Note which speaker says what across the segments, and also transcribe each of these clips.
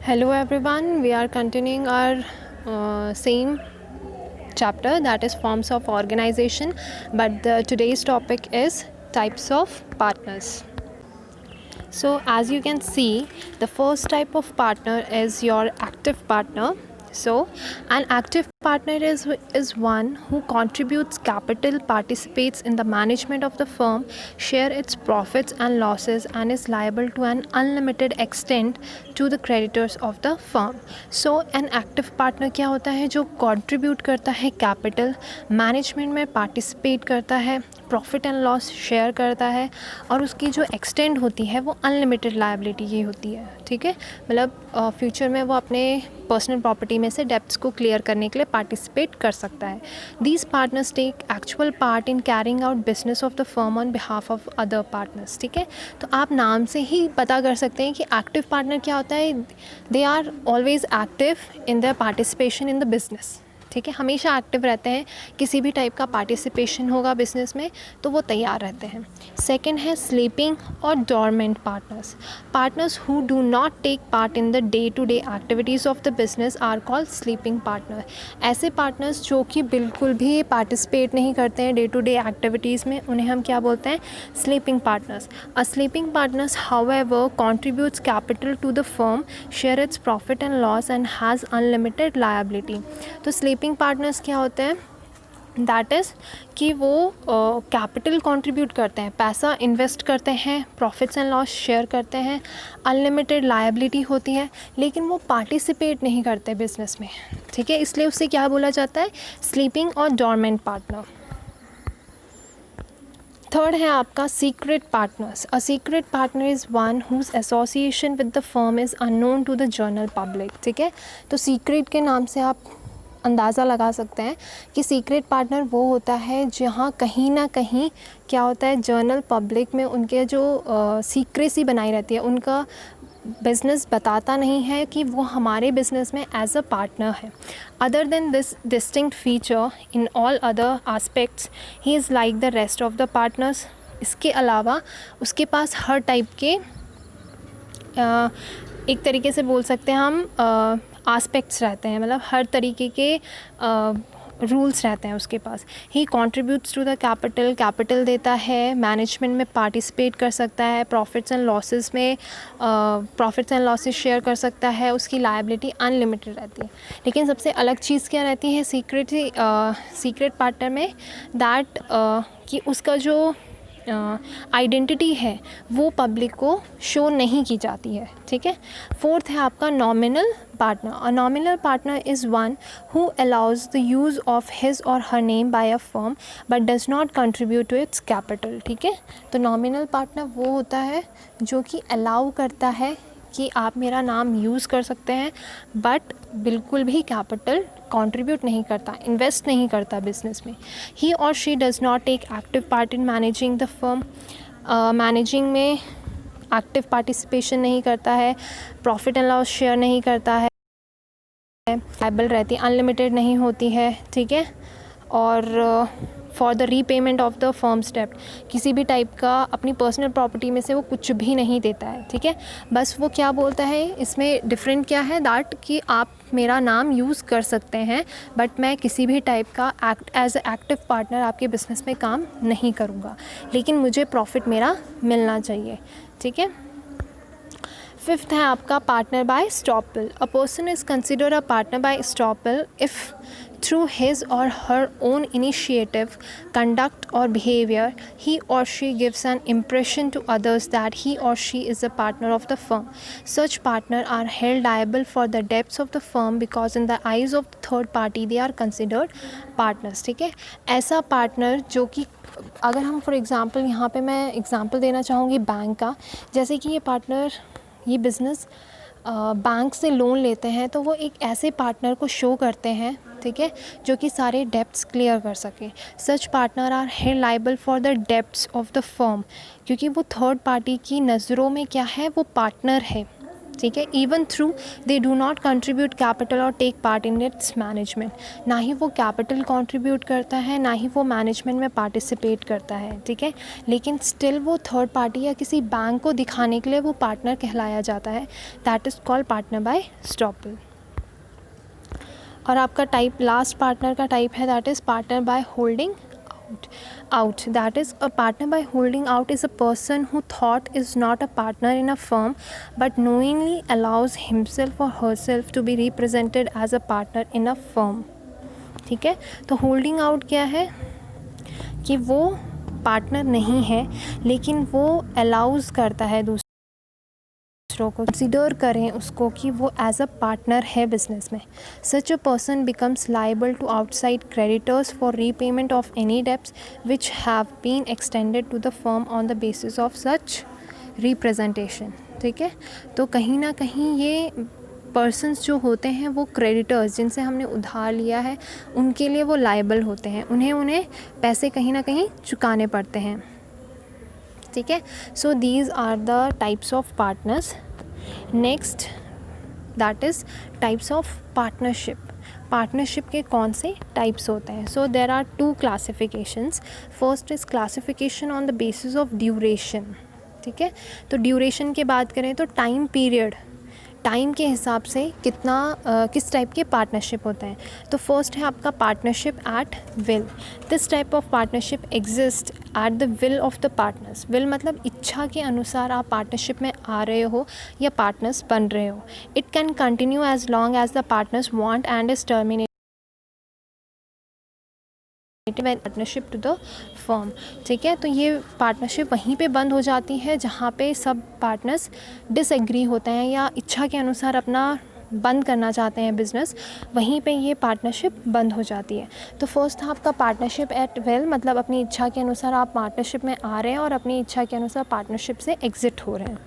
Speaker 1: Hello everyone, we are continuing our same chapter, that is forms of organization, but today's topic is types of partners. So as you can see, the first type of partner is your active partner. So an active partner is one who contributes capital, participates in the management of the firm, share its profits and losses, and is liable to an unlimited extent to the creditors of the firm. So an active partner क्या होता है? जो contribute करता है capital, management में participate करता है, profit and loss share करता है, और उसकी जो एक्सटेंड होती है वो अनलिमिटेड लायबिलिटी की होती है. ठीक है, मतलब फ्यूचर में वो अपने पर्सनल प्रॉपर्टी में से डेब्ट्स को क्लियर करने के लिए पार्टिसिपेट कर सकता है. These partners take actual part in carrying out business of the firm on behalf of other partners. ठीक है, तो आप नाम से ही पता कर सकते हैं कि एक्टिव पार्टनर क्या होता है. They are always active in their participation in the business. ठीक है, हमेशा एक्टिव रहते हैं, किसी भी टाइप का पार्टिसिपेशन होगा बिजनेस में तो वो तैयार रहते हैं. सेकंड है स्लीपिंग और dormant partners. Partners who do not take part in the day to day activities of the business are called sleeping partner. ऐसे पार्टनर्स जो कि बिल्कुल भी पार्टिसिपेट नहीं करते हैं डे टू डे एक्टिविटीज़ में, उन्हें हम क्या बोलते हैं? Sleeping partners. A sleeping partners however contributes capital to the firm, share its profit and loss and has unlimited liability. तो स्लीपिंग पार्टनर्स क्या होते हैं? दैट इज़ कि वो कैपिटल कंट्रीब्यूट करते हैं, पैसा इन्वेस्ट करते हैं, प्रॉफिट्स एंड लॉस शेयर करते हैं, अनलिमिटेड लायबिलिटी होती है, लेकिन वो पार्टिसिपेट नहीं करते बिजनेस में. ठीक है, इसलिए उससे क्या बोला जाता है? स्लीपिंग और डॉर्मेंट पार्टनर. थर्ड है आपका secret partners. A secret partner is one whose association with the firm is unknown to the general public. ठीक है, तो सीक्रेट के नाम से आप अंदाज़ा लगा सकते हैं कि सीक्रेट पार्टनर वो होता है जहाँ कहीं ना कहीं क्या होता है, जनरल पब्लिक में उनके जो सीक्रेसी बनाई रहती है, उनका बिज़नेस बताता नहीं है कि वो हमारे बिज़नेस में एज अ पार्टनर है. Other than this distinct feature in all other aspects he is like the rest of the partners. इसके अलावा उसके पास हर टाइप के एक तरीके से बोल सकते हैं हम आस्पेक्ट्स रहते हैं, मतलब हर तरीके के रूल्स रहते हैं उसके पास. ही contributes to the capital, capital देता है, मैनेजमेंट में पार्टिसिपेट कर सकता है, प्रॉफिट्स एंड लॉसेस में प्रॉफिट्स एंड लॉसेस शेयर कर सकता है, उसकी लायबिलिटी अनलिमिटेड रहती है. लेकिन सबसे अलग चीज़ क्या रहती है सीक्रेट पार्टनर में? दैट कि उसका जो आइडेंटिटी है वो पब्लिक को शो नहीं की जाती है. ठीक है. फोर्थ है आपका nominal partner. A nominal partner is one who allows the use of his or her name by a firm but does not contribute to its capital. ठीक है, तो नॉमिनल पार्टनर वो होता है जो कि अलाउ करता है कि आप मेरा नाम यूज़ कर सकते हैं, बट बिल्कुल भी कैपिटल कंट्रीब्यूट नहीं करता, इन्वेस्ट नहीं करता बिजनेस में. ही और she does not take active part in managing the firm. Managing में एक्टिव पार्टिसिपेशन नहीं करता है, प्रॉफिट एंड लॉस शेयर नहीं करता है, लायबल रहती है, अनलिमिटेड नहीं होती है. ठीक है, और for the repayment of the firms डेब्ट, किसी भी टाइप का अपनी पर्सनल प्रॉपर्टी में से वो कुछ भी नहीं देता है. ठीक है, बस वो क्या बोलता है, इसमें डिफरेंट क्या है, दैट कि आप मेरा नाम यूज़ कर सकते हैं बट मैं किसी भी टाइप का एज ए एक्टिव पार्टनर आपके बिजनेस में काम नहीं करूँगा, लेकिन मुझे प्रॉफिट मेरा मिलना चाहिए. ठीक है. फिफ्थ है आपका partner by estoppel. A person is considered a partner by estoppel if through his or her own initiative, conduct or behavior, he or she gives an impression to others that he or she is a partner of the firm. Such partners are held liable for the debts of the firm because in the eyes of the third party they are considered partners. ठीक है, ऐसा partner जो कि अगर हम for example यहाँ पे मैं एग्ज़ाम्पल देना चाहूँगी बैंक का, जैसे कि ये पार्टनर ये बिज़नेस बैंक से लोन लेते हैं तो वो एक ऐसे पार्टनर को शो करते हैं, ठीक है, जो कि सारे डेब्ट्स क्लियर कर सके. Such partner are held liable for the debts of the firm, क्योंकि वो थर्ड पार्टी की नज़रों में क्या है, वो पार्टनर है. ठीक है। Even through they do not contribute capital और take part in its management, ना ही वो कैपिटल कंट्रीब्यूट करता है, ना ही वो मैनेजमेंट में पार्टिसिपेट करता है, ठीक है। लेकिन स्टिल वो थर्ड पार्टी या किसी बैंक को दिखाने के लिए वो पार्टनर कहलाया जाता है। That is called partner by estoppel. और आपका टाइप, लास्ट पार्टनर का टाइप है that is partner by holding out. That is, a partner by holding out is a person who thought is not a partner in a firm but knowingly allows himself or herself to be represented as a partner in a firm. ठीक है। तो holding out क्या है कि वो partner नहीं है लेकिन वो अलाउज करता है दूसरों को कंसिडर करें उसको कि वो एज अ पार्टनर है बिजनेस में। Such a person becomes liable to outside creditors for repayment of any debts which have been extended to the firm on the basis of such representation. ठीक है। तो कहीं ना कहीं ये पर्सन्स जो होते हैं वो क्रेडिटर्स जिनसे हमने उधार लिया है उनके लिए वो लाइबल होते हैं, उन्हें पैसे कहीं ना कहीं चुकाने पड़ते हैं। ठीक है। So these are the types of partners. Next that is types of partnership. Partnership के कौन से टाइप्स होते हैं? So there are 2 classifications. First is classification on the basis of duration. ठीक है। तो ड्यूरेशन की बात करें तो टाइम पीरियड, टाइम के हिसाब से किस टाइप के पार्टनरशिप होते हैं। तो फर्स्ट है आपका partnership at will. This type of partnership exist at the will of the partners. Will मतलब इच्छा के अनुसार आप पार्टनरशिप में आ रहे हो या पार्टनर्स बन रहे हो। It can continue as long as the partners want and is terminated partnership to the firm. ठीक है। तो ये पार्टनरशिप वहीं पे बंद हो जाती है जहाँ पे सब पार्टनर्स डिसएग्री होते हैं या इच्छा के अनुसार अपना बंद करना चाहते हैं बिज़नेस, वहीं पे ये पार्टनरशिप बंद हो जाती है। तो फर्स्ट था आपका पार्टनरशिप एट विल, मतलब अपनी इच्छा के अनुसार आप पार्टनरशिप में आ रहे हैं और अपनी इच्छा के अनुसार पार्टनरशिप से एग्ज़िट हो रहे हैं।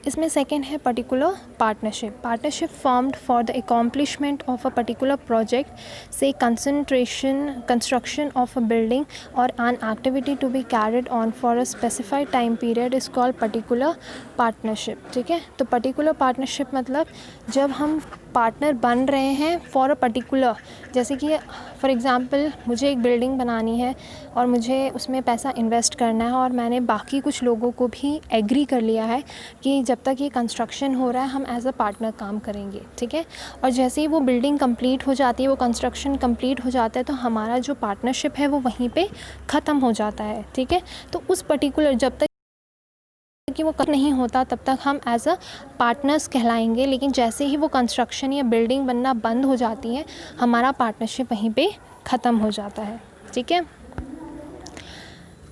Speaker 1: इसमें सेकेंड है particular partnership. Partnership formed for the accomplishment of a particular project से कंस्ट्रक्शन ऑफ अ बिल्डिंग और an activity to be carried on for a specified time period is called particular partnership. ठीक है। तो particular partnership मतलब जब हम partner बन रहे हैं फॉर अ पर्टिकुलर, जैसे कि फॉर एग्ज़ाम्पल मुझे एक बिल्डिंग बनानी है और मुझे उसमें पैसा इन्वेस्ट करना है और मैंने बाकी कुछ लोगों को भी एग्री कर लिया है कि जब तक ये कंस्ट्रक्शन हो रहा है हम एज अ पार्टनर काम करेंगे। ठीक है। और जैसे ही वो बिल्डिंग कंप्लीट हो जाती है, वो कंस्ट्रक्शन कंप्लीट हो जाता है, तो हमारा जो पार्टनरशिप है वो वहीं पे ख़त्म हो जाता है। ठीक है। तो उस पर्टिकुलर जब तक कि वो नहीं होता तब तक हम एज अ पार्टनर्स कहलाएंगे, लेकिन जैसे ही वो कंस्ट्रक्शन या बिल्डिंग बनना बंद हो जाती है हमारा पार्टनरशिप वहीं पे ख़त्म हो जाता है। ठीक है।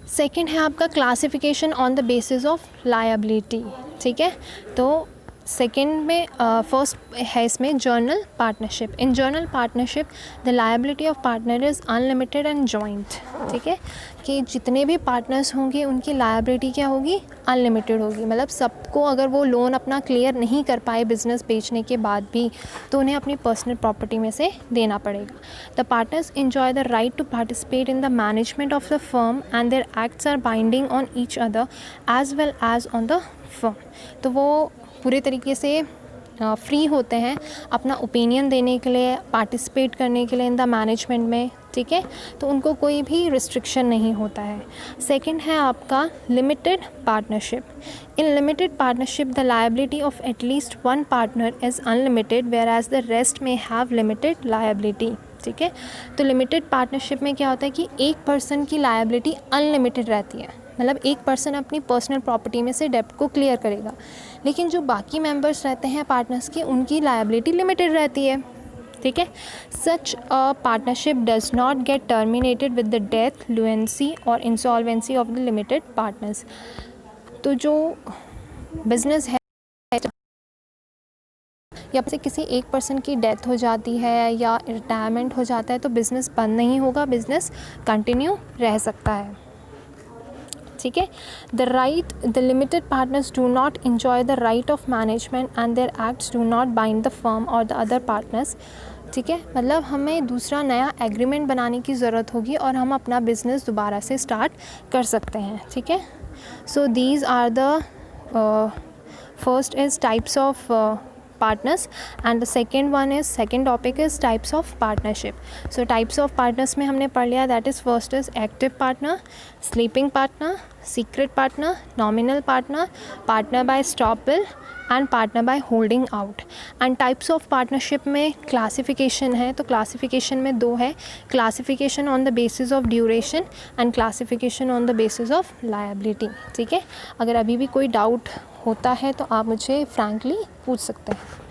Speaker 1: सेकंड है आपका classification on the basis of liability. ठीक है। तो सेकेंड में फर्स्ट है इसमें journal partnership. In journal partnership the liability of partner is unlimited and joint. ठीक है। कि जितने भी पार्टनर्स होंगे उनकी लायबिलिटी क्या होगी? अनलिमिटेड होगी। मतलब सबको अगर वो लोन अपना क्लियर नहीं कर पाए बिज़नेस बेचने के बाद भी तो उन्हें अपनी पर्सनल प्रॉपर्टी में से देना पड़ेगा। The partners enjoy the right to participate in the management of the firm and their acts are binding on each other as well as on the firm। तो वो पूरे तरीके से फ्री होते हैं अपना ओपिनियन देने के लिए, पार्टिसिपेट करने के लिए इन द मैनेजमेंट में। ठीक है। तो उनको कोई भी रिस्ट्रिक्शन नहीं होता है। सेकंड है आपका limited partnership. In limited partnership the liability of at least one partner is unlimited whereas the rest में हैव लिमिटेड लायबिलिटी। ठीक है। तो लिमिटेड पार्टनरशिप में क्या होता है कि एक पर्सन की लायबिलिटी अनलिमिटेड रहती है, मतलब एक पर्सन अपनी पर्सनल प्रॉपर्टी में से डेब्ट को क्लियर करेगा, लेकिन जो बाकी मेंबर्स रहते हैं पार्टनर्स की उनकी लायबिलिटी लिमिटेड रहती है। ठीक है। Such a partnership does not get terminated with the death, lunacy और insolvency of the limited partners. तो जो बिजनेस है या फिर किसी एक पर्सन की डेथ हो जाती है या रिटायरमेंट हो जाता है तो बिज़नेस बंद नहीं होगा, बिज़नेस कंटिन्यू रह सकता है। ठीक है। The limited partners do not enjoy the right of management and their acts do not bind the firm और द अदर पार्टनर्स। ठीक है। मतलब हमें दूसरा नया एग्रीमेंट बनाने की ज़रूरत होगी और हम अपना बिज़नेस दोबारा से स्टार्ट कर सकते हैं। ठीक है। So these are the First is types of partners, and the second topic is types of partnership. So types of partners में हमने पढ़ लिया, that is first is active partner, sleeping partner, secret partner, nominal partner, partner by stop will and partner by holding out. And types of partnership में classification है, तो classification में दो है, classification on the basis of duration and classification on the basis of liability. ठीक है, अगर अभी भी कोई डाउट होता है तो आप मुझे फ्रैंकली पूछ सकते हैं.